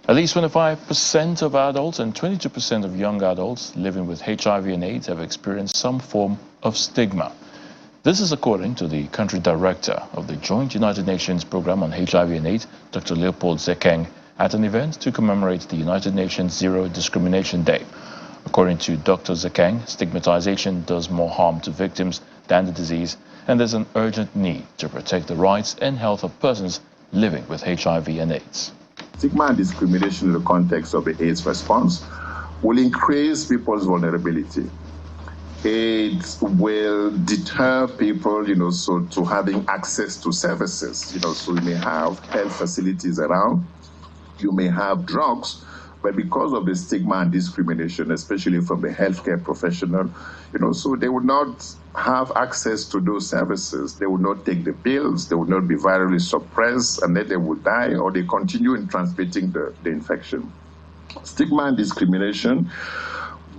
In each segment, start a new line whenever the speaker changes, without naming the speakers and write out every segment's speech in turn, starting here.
At least 25% of adults and 22% of young adults living with HIV and AIDS have experienced some form of stigma. This is according to the country director of the Joint United Nations Programme on HIV and AIDS, Dr. Leopold Zekeng, at an event to commemorate the United Nations Zero Discrimination Day. According to Dr. Zekeng, stigmatization does more harm to victims than the disease, and there's an urgent need to protect the rights and health of persons living with HIV and AIDS.
Stigma and discrimination in the context of the AIDS response will increase people's vulnerability. AIDS will deter people, to having access to services. So you may have health facilities around, you may have drugs, but because of the stigma and discrimination, especially from the healthcare professional, so they would not have access to those services. They would not take the pills, they would not be virally suppressed, and then they would die, or they continue in transmitting the infection. Stigma and discrimination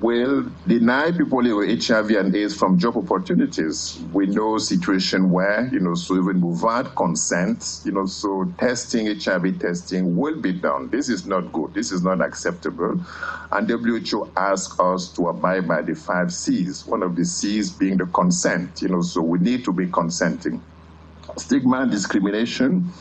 will deny people with HIV and AIDS from job opportunities. We know a situation where, so even without consent, so testing, HIV testing will be done. This is not good. This is not acceptable. And WHO asks us to abide by the 5 C's, one of the C's being the consent, so we need to be consenting. Stigma and discrimination.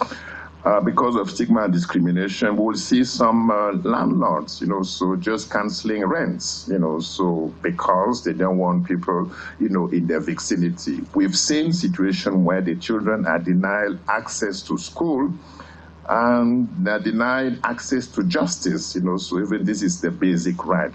Because of stigma and discrimination, we'll see some landlords, so just canceling rents, so because they don't want people, in their vicinity. We've seen situations where the children are denied access to school and they're denied access to justice, so even this is the basic right.